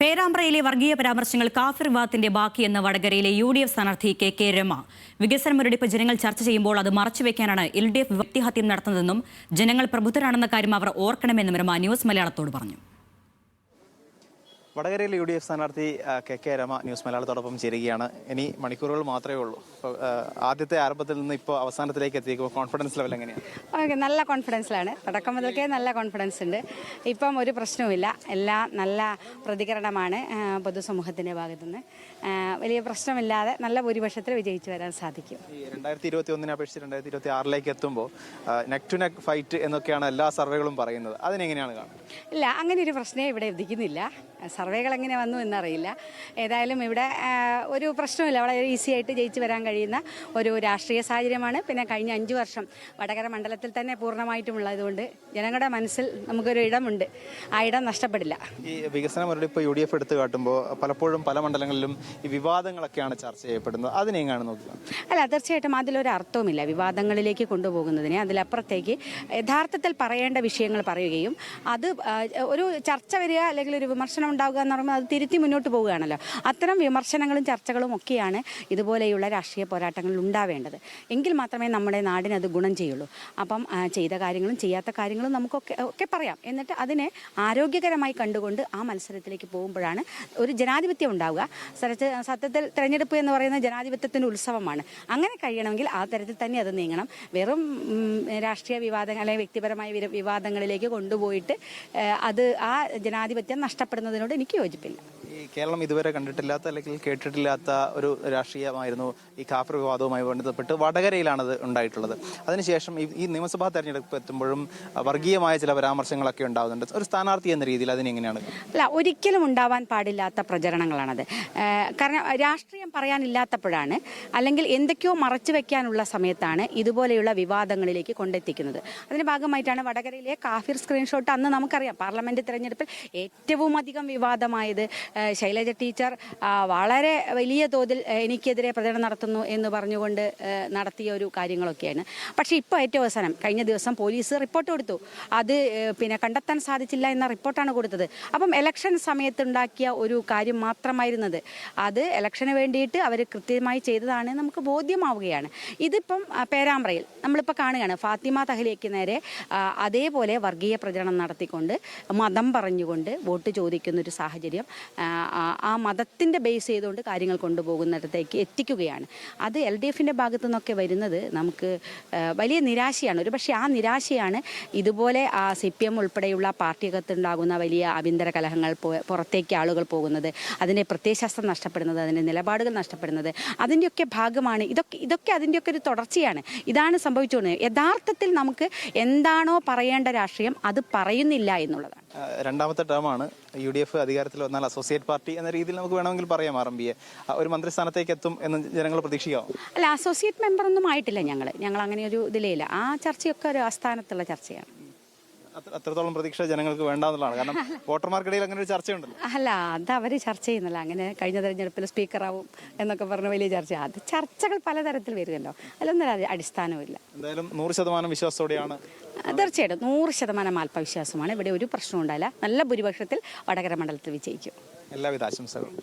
പേരാമ്പ്രയിലെ വർഗീയ പരാമർശങ്ങൾ കാഫിർ വിവാദത്തിന്റെ ബാക്കിയെന്ന് വടകരയിലെ UDF സ്ഥാനാർത്ഥി കെ രമ. വികസന മുരടിപ്പ് ജനങ്ങൾ ചർച്ച ചെയ്യുമ്പോൾ അത് മറച്ചുവെക്കാനാണ് LDF വ്യക്തിഹത്യം നടത്തുന്നതെന്നും ജനങ്ങൾ പ്രബുദ്ധരാണെന്ന കാര്യം അവർ ഓർക്കണമെന്നും രമ ന്യൂസ് മലയാളത്തോട് പറഞ്ഞു. വടകരയിലെ UDF സ്ഥാനാർത്ഥി കെ രമ ന്യൂസ് മലയാളത്തോടൊപ്പം ചേരുകയാണ്. ഇനി മണിക്കൂറുകൾ മാത്രമേ ഉള്ളൂ. ആദ്യത്തെ ആരംഭത്തിൽ നിന്ന് ഇപ്പോൾ അവസാനത്തിലേക്ക് എത്തിക്കുമ്പോൾ കോൺഫിഡൻസ് ലെവൽ എങ്ങനെയാണ്? നല്ല കോൺഫിഡൻസിലാണ്. തുടക്കം മുതൽക്കേ നല്ല കോൺഫിഡൻസ് ഉണ്ട്. ഇപ്പം ഒരു പ്രശ്നവുമില്ല. എല്ലാം നല്ല പ്രതികരണമാണ് പൊതുസമൂഹത്തിൻ്റെ ഭാഗത്തുനിന്ന്. വലിയ പ്രശ്നമില്ലാതെ നല്ല ഭൂരിപക്ഷത്തിൽ വിജയിച്ചു വരാൻ സാധിക്കും. 2021 അപേക്ഷിച്ച് 2026 എത്തുമ്പോൾ നെക്ക് ടു നെക്ക് ഫൈറ്റ് എന്നൊക്കെയാണ് എല്ലാ സർവേകളും പറയുന്നത്. അതിനെങ്ങനെയാണ് കാണുന്നത്? ഇല്ല, അങ്ങനെ ഒരു പ്രശ്നമേ ഇവിടെ ഉദിക്കുന്നില്ല. സർവേകൾ എങ്ങനെ വന്നു എന്നറിയില്ല. ഏതായാലും ഇവിടെ ഒരു പ്രശ്നമില്ല. വളരെ ഈസി ആയിട്ട് ജയിച്ചു വരാൻ കഴിയുന്ന ഒരു രാഷ്ട്രീയ സാഹചര്യമാണ്. പിന്നെ കഴിഞ്ഞ 5 വർഷം വടകര മണ്ഡലത്തിൽ തന്നെ പൂർണ്ണമായിട്ടുമുള്ളതുകൊണ്ട് ജനങ്ങളുടെ മനസ്സിൽ നമുക്കൊരു ഇടമുണ്ട്. ആ ഇടം നഷ്ടപ്പെടില്ല. ഈ വികസന മുരടിപ്പ് UDF എടുത്തു കാട്ടുമ്പോൾ പലപ്പോഴും പല മണ്ഡലങ്ങളിലും ഈ വിവാദങ്ങളൊക്കെയാണ് ചർച്ച ചെയ്യപ്പെടുന്നത്. അതിനെങ്ങനെയാണ് നോക്കുക? അല്ല, തീർച്ചയായിട്ടും അതിലൊരു അർത്ഥവുമില്ല വിവാദങ്ങളിലേക്ക് കൊണ്ടുപോകുന്നതിനെ. അതിലപ്പുറത്തേക്ക് യഥാർത്ഥത്തിൽ പറയേണ്ട വിഷയങ്ങൾ പറയുകയും അത് ഒരു ചർച്ച വരിക അല്ലെങ്കിൽ ഒരു വിമർശനം ഉണ്ടാവുക എന്ന് പറയുമ്പോൾ അത് തിരുത്തി മുന്നോട്ട് പോവുകയാണല്ലോ. അത്തരം വിമർശനങ്ങളും ചർച്ചകളും ഒക്കെയാണ് ഇതുപോലെയുള്ള രാഷ്ട്രീയ പോരാട്ടങ്ങളിൽ ഉണ്ടാവേണ്ടത്. എങ്കിൽ മാത്രമേ നമ്മുടെ നാടിന് അത് ഗുണം ചെയ്യുള്ളൂ. അപ്പം ചെയ്ത കാര്യങ്ങളും ചെയ്യാത്ത കാര്യങ്ങളും നമുക്കൊക്കെ പറയാം. എന്നിട്ട് അതിനെ ആരോഗ്യകരമായി കണ്ടുകൊണ്ട് ആ മത്സരത്തിലേക്ക് പോകുമ്പോഴാണ് ഒരു ജനാധിപത്യം ഉണ്ടാവുക. സത്യത്തിൽ തിരഞ്ഞെടുപ്പ് എന്ന് പറയുന്നത് ജനാധിപത്യത്തിൻ്റെ ഉത്സവമാണ്. അങ്ങനെ കഴിയണമെങ്കിൽ ആ തരത്തിൽ തന്നെ അത് നീങ്ങണം. വെറും രാഷ്ട്രീയ വിവാദങ്ങൾ അല്ലെങ്കിൽ വ്യക്തിപരമായ വിവാദങ്ങളിലേക്ക് കൊണ്ടുപോയിട്ട് അത് ആ ജനാധിപത്യം നഷ്ടപ്പെടുന്നതിനോട് എനിക്ക് യോജിപ്പില്ല. ഈ കേരളം ഇതുവരെ കണ്ടിട്ടില്ലാത്ത അല്ലെങ്കിൽ കേട്ടിട്ടില്ലാത്ത ഒരു രാഷ്ട്രീയമായിരുന്നു ഈ കാഫിർ വിവാദവുമായി ബന്ധപ്പെട്ട് വടകരയിലാണത് ഉണ്ടായിട്ടുള്ളത്. അതിനുശേഷം ഈ നിയമസഭാ തെരഞ്ഞെടുപ്പ് എത്തുമ്പോഴും വർഗീയമായ ചില പരാമർശങ്ങളൊക്കെ ഉണ്ടാകുന്നുണ്ട്. ഒരു സ്ഥാനാർത്ഥി എന്ന രീതിയിൽ അതിനെങ്ങനെയാണ്? അല്ല, ഒരിക്കലും ഉണ്ടാവാൻ പാടില്ലാത്ത പ്രചരണങ്ങളാണത്. കാരണം രാഷ്ട്രീയം പറയാനില്ലാത്തപ്പോഴാണ് അല്ലെങ്കിൽ എന്തൊക്കെയോ മറച്ചു വെക്കാനുള്ള സമയത്താണ് ഇതുപോലെയുള്ള വിവാദങ്ങളിലേക്ക് കൊണ്ടെത്തിക്കുന്നത്. അതിന്റെ ഭാഗമായിട്ടാണ് വടകരയിലെ കാഫിർ സ്ക്രീൻഷോട്ട് അന്ന് നമുക്കറിയാം പാർലമെന്റ് തെരഞ്ഞെടുപ്പിൽ ഏറ്റവും അധികം വിവാദമായത്. ശൈലജ ടീച്ചർ വളരെ വലിയ തോതിൽ എനിക്കെതിരെ പ്രചരണം നടത്തുന്നു എന്ന് പറഞ്ഞുകൊണ്ട് നടത്തിയ ഒരു കാര്യങ്ങളൊക്കെയാണ്. പക്ഷേ ഇപ്പോൾ ഏറ്റവും അവസാനം കഴിഞ്ഞ ദിവസം പോലീസ് റിപ്പോർട്ട് കൊടുത്തു. അത് കണ്ടെത്താൻ സാധിച്ചില്ല എന്ന റിപ്പോർട്ടാണ് കൊടുത്തത്. അപ്പം ഇലക്ഷൻ സമയത്തുണ്ടാക്കിയ ഒരു കാര്യം മാത്രമായിരുന്നത്. അത് ഇലക്ഷന് വേണ്ടിയിട്ട് അവർ കൃത്യമായി ചെയ്തതാണ് നമുക്ക് ബോധ്യമാവുകയാണ്. ഇതിപ്പം പേരാമ്പ്രയിൽ നമ്മളിപ്പോൾ കാണുകയാണ്. ഫാത്തിമ തഹ്ലിയയ്ക്ക് നേരെ അതേപോലെ വർഗീയ പ്രചരണം നടത്തിക്കൊണ്ട് മതം പറഞ്ഞുകൊണ്ട് വോട്ട് ചോദിക്കുന്നൊരു സാഹചര്യം ആ മതത്തിൻ്റെ ബേസ് ചെയ്തുകൊണ്ട് കാര്യങ്ങൾ കൊണ്ടുപോകുന്നിടത്തേക്ക് എത്തിക്കുകയാണ്. അത് LDFിൻ്റെ ഭാഗത്തു നിന്നൊക്കെ വരുന്നത് നമുക്ക് വലിയ നിരാശയാണ്. ഒരു പക്ഷേ ആ നിരാശയാണ് ഇതുപോലെ CPM ഉൾപ്പെടെയുള്ള പാർട്ടിക്കകത്തുണ്ടാകുന്ന വലിയ ആഭ്യന്തര കലഹങ്ങൾ, പുറത്തേക്ക് ആളുകൾ പോകുന്നത്, അതിൻ്റെ പ്രത്യയശാസ്ത്രം നഷ്ടപ്പെടുന്നത്, അതിൻ്റെ നിലപാടുകൾ നഷ്ടപ്പെടുന്നത്, അതിൻ്റെയൊക്കെ ഭാഗമാണ്. ഇതൊക്കെ അതിൻ്റെയൊക്കെ ഒരു തുടർച്ചയാണ്. ഇതാണ് സംഭവിച്ചുകൊണ്ടിരുന്നത്. യഥാർത്ഥത്തിൽ നമുക്ക് എന്താണോ പറയേണ്ട രാഷ്ട്രീയം അത് പറയുന്നില്ല എന്നുള്ളതാണ്. രണ്ടാമത്തെ ടേമാണ് UDF അധികാരത്തിൽ വന്നാൽ അസോസിയേറ്റ് പാർട്ടി എന്ന രീതിയിൽ നമുക്ക് വേണമെങ്കിൽ പറയാം RMPയെ ഒരു മന്ത്രിസ്ഥാനത്തേക്ക് എത്തും എന്ന് ജനങ്ങൾ പ്രതീക്ഷിക്കാം. അല്ല, അസോസിയേറ്റ് മെമ്പറൊന്നും ആയിട്ടില്ല ഞങ്ങൾ അങ്ങനെ ഒരു ഇതിലേയില്ല. ആ ചർച്ചയൊക്കെ ഒരു ആസ്ഥാനത്തുള്ള ചർച്ചയാണ്. അത്രത്തോളം പ്രതീക്ഷ ജനങ്ങൾക്ക് വേണ്ടെന്നുള്ളതാണ്. കാരണം വോട്ടർമാർക്കിടയിൽ അങ്ങനെ ഒരു ചർച്ചയുണ്ടല്ലോ. അല്ല, അത് അവർ ചർച്ച ചെയ്യുന്നില്ല. അങ്ങനെ കഴിഞ്ഞ തെരഞ്ഞെടുപ്പിൽ സ്പീക്കറാവും എന്നൊക്കെ പറഞ്ഞ വലിയ ചർച്ച. അത് ചർച്ചകൾ പലതരത്തിൽ വരുമല്ലോ. അതിലൊന്നും അടിസ്ഥാനമില്ല. എന്തായാലും 100% വിശ്വാസത്തോടെയാണ്. തീർച്ചയായിട്ടും 100% ആത്മവിശ്വാസമാണ്. ഇവിടെ ഒരു പ്രശ്നവും ഉണ്ടായില്ല. നല്ല ഭൂരിപക്ഷത്തിൽ വടകര മണ്ഡലത്തിൽ വിജയിക്കും. എല്ലാവിധ ആശംസകളും.